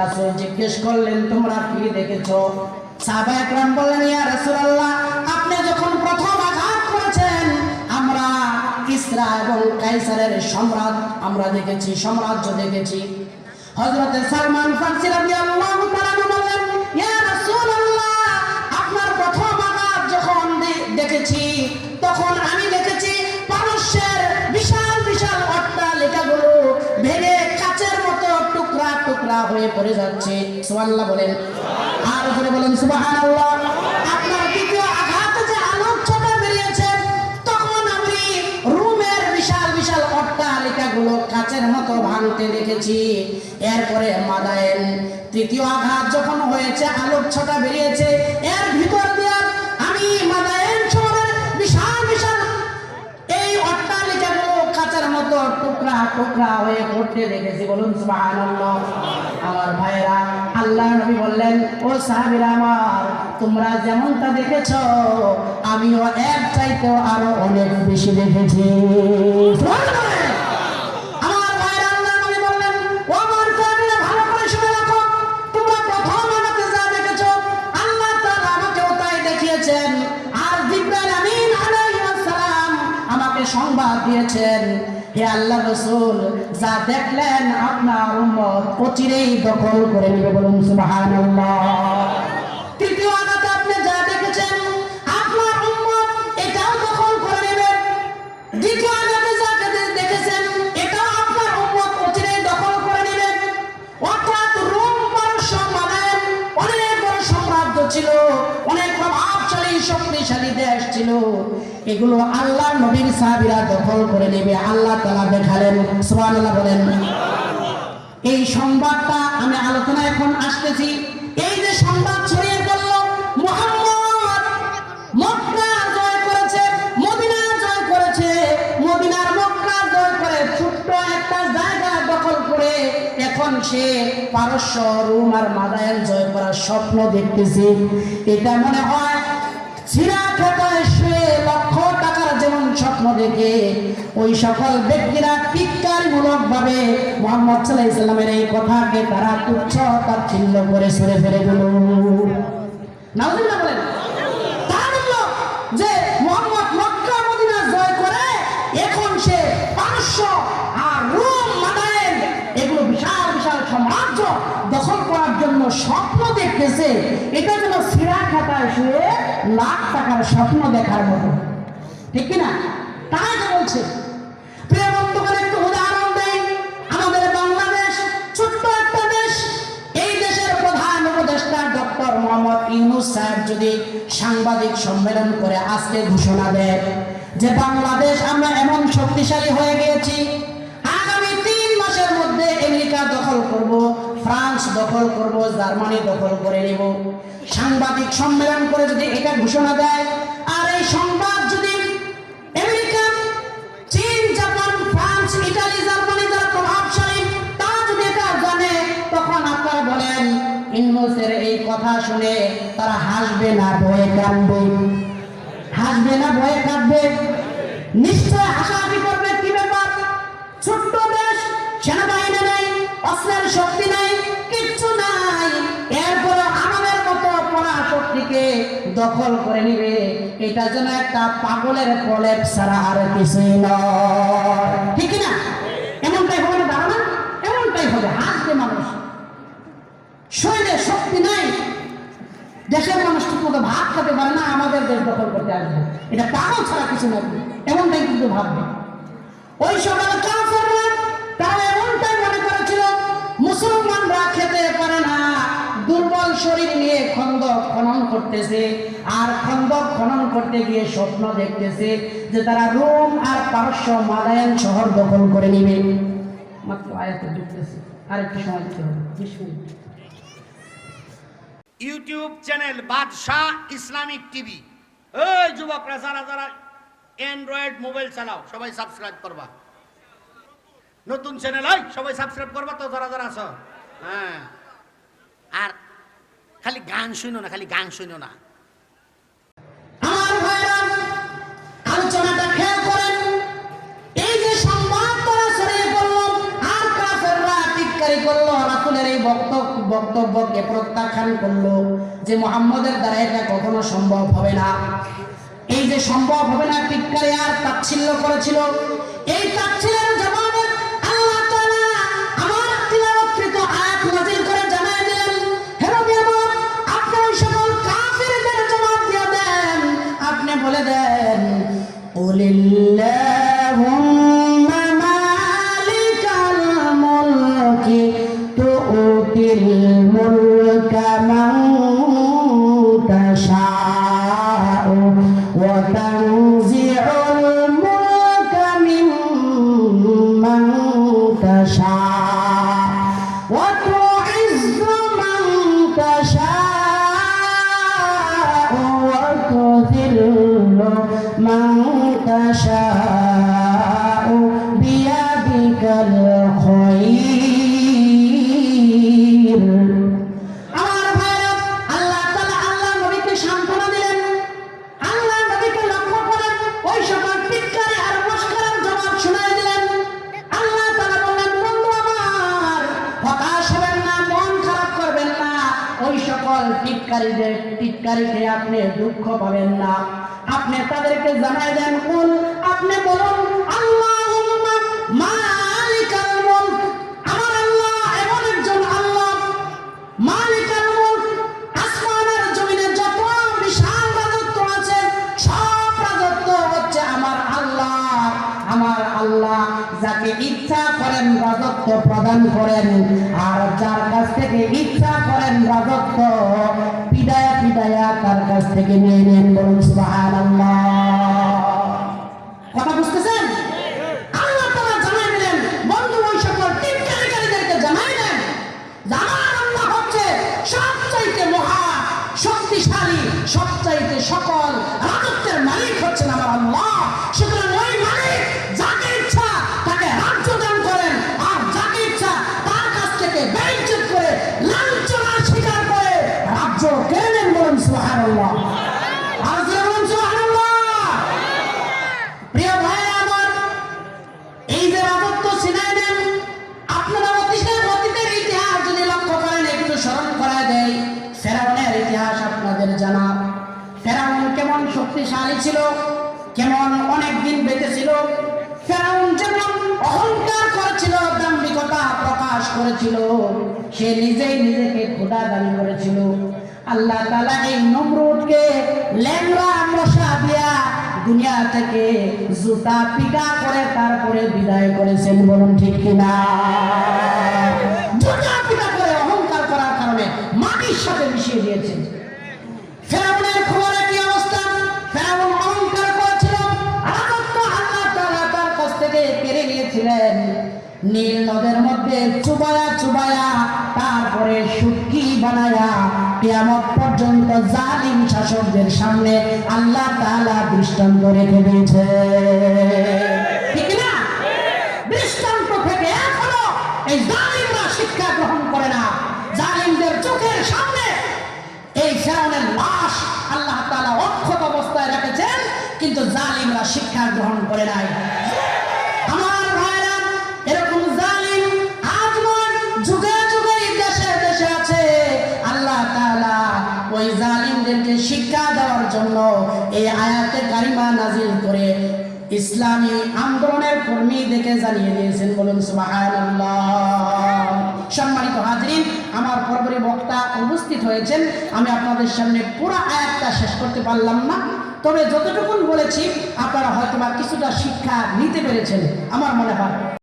রাসূল জিজ্ঞেস করলেন তোমরা কি দেখেছো? সাহাবায়ে কেরাম বললেন ইয়া রাসূলুল্লাহ আপনি যখন প্রথম আঘাত করেছেন আমরা কিসরা এবং কায়সারের সম্রাট আমরা দেখেছি, সাম্রাজ্য দেখেছি। হযরত সালমান ফারসি রাদিয়াল্লাহু তাআলা বললেন ইয়া রাসূলুল্লাহ আপনার প্রথম আঘাত যখন দেখেছি তখন আমি দেখেছি পারস্যের বিশাল বিশাল অট্টালিকাগুলো ভেঙে কাচের মতো টুকরা টুকরা হয়ে পড়ে যাচ্ছে। সুবহানাল্লাহ বলেন, আর জোরে বলেন সুবহানাল্লাহ। আপনার দ্বিতীয় আঘাতে যে আলোকছটা বেরিয়েছে তখন আমি রোমের বিশাল বিশাল অট্টালিকাগুলো কাচের মতো ভাঙতে দেখেছি। এরপরে মাদায়েন তৃতীয় আঘাত যখন হয়েছে আলোকছটা বেরিয়েছে এর ভিতর দিয়ে আমি মাদায়েন শহরের বিশাল বিশাল এই অট্টালিকাগুলো কাচের মতো টুকরা টুকরা হয়ে পড়তে দেখেছি। বলুন সুবহানাল্লাহ। আমার ভাইরা আল্লাহ নবী বললেন ও সাহাবীরা আমার তোমরা যেমনটা দেখেছো আমিও এর চাইতে আরো অনেক বেশি দেখেছি। আমার ভাইরা আল্লাহ নবী বললেন ও আমার সাহাবীরা ভালো করে শুনে রাখো তোমরা প্রথম আমাকে যা দেখেছো আল্লাহ তাআলা আমাকেও তাই দেখিয়েছেন। আর জিবরাইল আমিন আলাইহিস সালাম আমাকে সংবাদ দিয়েছেন হে আল্লাহ রাসূল যা দেখলেন আপনার উম্মত অচিরেই দখল করে নেবে। বলুন সুবহানাল্লাহ। তৃতীয় আয়াতে আপনি যা দেখেছেন আপনার উম্মত এটাও দখল করে নেবে। দ্বিতীয় আয়াতে যা দেখেছেন এটাও আপনার উম্মত অচিরেই দখল করে নেবে। অর্থাৎ রোম পারস্য মাদায়েন অনেক বড় সাম্রাজ্য ছিল, অনেক প্রভাবশালী শক্তিশালী দেশ ছিল, এগুলো আল্লাহ নবীর সাহাবীরা দখল করে নেবে আল্লাহ তাআলা দেখালেন। সুবহানাল্লাহ বলেন। এই সংবাদটা আমি আলোচনা এখন আসতেছি। এই যে সংবাদ ছড়িয়ে পড়ল মুহাম্মদ মক্কা জয় করেছে, মদিনা জয় করেছে, মদিনার মক্কা জয় করে ছোট্ট একটা জায়গা দখল করে এখন সে পারস্য রোম আর মাদায়েন জয় করার স্বপ্ন দেখতেছে। এটা মনে হয় সিরা খেতায় শুয়ে লক্ষ টাকার যেমন স্বপ্ন দেখে ওই সকল ব্যক্তিরা টিটকারিমূলক ভাবে মুহাম্মদ সাল্লাল্লাহু আলাইহি সাল্লামের এই কথাকে তারা তুচ্ছ তাচ্ছিল্য করে সরে ফেলে গেল। নাউজুবিল্লাহ বলেন। তারা বলল যে মুহাম্মদ মক্কা মদিনা জয় করে এখন সে পারস্য আর রোম মাদায়েন এগুলো বিশাল বিশাল সাম্রাজ্য দখল করার জন্য স্বপ্ন দেখতেছে। এটা যেন সিরা খাতায় শুয়ে লাখ টাকার স্বপ্ন দেখার মতো, ঠিক কিনা? তাই তো বলছে। প্রিয় বন্ধুগণ একটু উদাহরণ দেই। আমাদের বাংলাদেশ ছোট্ট একটা দেশ, এই দেশের প্রধান উপদেষ্টা ডক্টর মোহাম্মদ ইউনূস সাহেব যদি সাংবাদিক সম্মেলন করে আজকে ঘোষণা দেয় যে বাংলাদেশ আমরা এমন শক্তিশালী হয়ে গিয়েছি আগামী 3 মাসের মধ্যে আমেরিকা দখল করব, ফ্রান্স দখল করব, জার্মানি দখল করে নেব, সাংবাদিক সম্মেলন করে যদি এটা ঘোষণা দেয় আর এই সংবাদ যদি আমেরিকা, চীন, জাপান, ফ্রান্স, ইতালি, জার্মানি যারা প্রভাবশালী তারা যদি এটা জানে তখন আপনারা বলেন ইউনূসের এই কথা শুনে তারা হাসবে না ভয়ে কাঁদবে? হাসবে না ভয়ে কাঁদবে? নিশ্চয় হাসাহাসি করবে। কি ব্যাপার? ছোট্ট দেশ, সেনাবাহিনী নেই, অস্ত্রের শক্তি নেই, কিচ্ছু নাই, এরপরে আমাদের মতো পরাশক্তিকে দখল করে নিবে। এটা যেন একটা পাগলের প্রলেপ ছাড়া আর কিছুই নয়, ঠিক না? এমনটাই হবে না ধারণা? এমনটাই হবে। হাসবে মানুষ। শরীরে শক্তি নাই, দেশের মানুষ ঠিক মতো ভাত খেতে পারে না, আমাদের দেশ দখল করতে আসবে, এটা পাগল ছাড়া কিছু নয়। এমনটাই কিন্তু ভাববে। ওই সকালে কাফেররা তারা এমনটাই মনে করেছিল মুসলমানরা খেতে পারে না, দুর্বল শরীর নিয়ে খন্দক খনন করতেছে, আর খন্দক খনন করতে গিয়ে স্বপ্ন দেখতেছে যে তারা রোম আর পারস্য মাদায়েন শহর দখল করে নেবে। মাত্র আয়াতে ঢুকতেছে, আর একটু সময় দিতে হবে, 20 মিনিট। ইউটিউব চ্যানেল বাদশাহ ইসলামিক টিভি। এই যুবকরা যারা যারা অ্যান্ড্রয়েড মোবাইল চালাও সবাই সাবস্ক্রাইব করবা। নতুন চ্যানেল হয় সবাই সাবস্ক্রাইব করবা তো যারা যারা আছো। হ্যাঁ, আর খালি গান শুনো না, খালি গান শুনো না। আমার ভাইরা আলোচনাটা খেয়াল করেন। এই যে সংবাদ তারা ছড়িয়ে পড়ল আর কাফেররা টিটকারি করলো রাসূলের এই বক্তব্যকে প্রত্যাখ্যান করলো যে মুহাম্মদের দ্বারা এটা কখনো সম্ভব হবে না। এই যে সম্ভব হবে না টিটকারি আর তাচ্ছিল্য করেছিল, এই তাচ্ছিল্যের জবাবে আল্লাহ তাআলা আমার তিলাওয়াতকৃত আয়াত নাযিল করে জানায় দিলেন, হে নবী আমার, আপনি ওই সকল কাফিরদের জবাব দিয়ে দেন, আপনি বলে দেন, কুলিল্লাহুম্মা মালিকাল মুলকি তু'তিল মুলকা মান তাশাউ ওয়া তানজি'ুল মুলকা মিম্মান তাশাউ ওয়া তু'ইজ্জু মান তাশাউ ওয়া তুযিল্লু মান তাশাউ বিয়াদিকাল খায়র। আমার ভাইরা, আল্লাহ তাআলা আল্লাহ নবীকে সান্ত্বনা দিলেন, আল্লাহ নবীকে লক্ষ্য করে ওই সকল টিটকারি আর মশকরার জবাব শুনায় দিলেন। আল্লাহ তাআলা বললেন, বন্ধু আমার, হতাশ হবেন না, মন খারাপ করবেন না, ওই সকল টিটকারিকে আপনি দুঃখ পাবেন না, আপনি তাদেরকে জানাই দেন, কুল, আপনি বলুন, আল্লাহুম্মা মালিকাল মুলক, আমার আল্লাহ এমন একজন আল্লাহ, মালিকাল মুলক, আসমানের জমিনে যত বিশাল রাজত্ব আছে সব রাজত্ব হচ্ছে আমার আল্লাহ। আমার আল্লাহ যাকে ইচ্ছা করেন রাজত্ব প্রদান করেন, আর যার কাছ থেকে ইচ্ছা করেন রাজত্ব পিদায়া পিদায়া তার কাছ থেকে নিয়ে নেন। বলুন সুবহানাল্লাহ। কথা বুঝতেছেন? আল্লাহ তাআলা জানাই দিলেন, বন্ধু ওই সকল টিটকারিদেরকে জানাই দেন যে আমার আল্লাহ হচ্ছে সবচাইতে মহা শক্তিশালী, সবচাইতে সকল রাজত্বের মালিক হচ্ছেন আমার আল্লাহ। সুতরাং ওই মালিক যাকে ইচ্ছা তাকে রাজ্য দান করেন, আর যাকে ইচ্ছা তার কাছ থেকে বেইজ্জত করে লাঞ্ছনার শিকার করে রাজ্য কেড়ে নেন। বলুন সুবহানাল্লাহ। আর যে বলুন সুবহানাল্লাহ। প্রিয় ভাইরা আমার, এই যে রাজত্ব ছিনায় নেন, আপনারা অতীতের ইতিহাস যদি লক্ষ্য করেন, একটু স্মরণ করা দেয়, ফেরাউনের ইতিহাস আপনাদের জানা। ফেরাউন কেমন শক্তিশালী ছিল, কেমন অনেক দিন বেঁচে ছিল। ফেরাউন যেমন অহংকার করেছিল, দাম্ভিকতা প্রকাশ করেছিল, সে নিজেই নিজেকে খোদা দাবি করেছিল। আল্লাহ তাআলা এই নমরুদকে ল্যাংড়া মশা দিয়া দুনিয়া থেকে জুতা পিটা করে তারপরে বিদায় করেছেন। বলুন ঠিক কিনা? জুতা পিটা করে অহংকার করার কারণে মাটির সাথে মিশিয়ে দিয়েছেন। ফেরাউনের খবরে কি অবস্থা? ফেরাউন অহংকার করেছিল, রাজত্ব আল্লাহ তাআলা তার কাছ থেকে কেড়ে নিয়েছিলেন। নীল নদের মধ্যে চুবায়া চুবায়া তারপরে শুটকি বানায়া কিয়ামত পর্যন্ত জালিম শাসকদের সামনে আল্লাহ তাআলা দৃষ্টান্ত রেখে দিয়েছে। ঠিক না? দৃষ্টান্ত থেকে এখনো এই জালিমরা শিক্ষা গ্রহণ করে না। জালিমদের চোখের সামনে এই ফেরাউনের লাশ আল্লাহ তাআলা অক্ষত অবস্থায় রেখেছেন, কিন্তু জালিমরা শিক্ষা গ্রহণ করে নাই। আমার ভাইরা, এরকম জালিম আজ নয়, যুগে যুগে দেশে দেশে আছে। আল্লাহ তাআলা ওই জালিমদেরকে শিক্ষা দেওয়ার জন্য এই আয়াতে কারিমা নাজিল করে ইসলামী আন্দোলনের কর্মীদেরকে জানিয়ে দিয়েছেন। বলুন সুবহানাল্লাহ। সম্মানিত হাজরিন, আমার পরবর্তী বক্তা উপস্থিত হয়েছেন। আমি আপনাদের সামনে পুরো আয়াতটা শেষ করতে পারলাম না, তবে যতটুকু বলেছি আপনারা হয়তো বা কিছুটা শিক্ষা নিতে পেরেছেন আমার মনে হয়।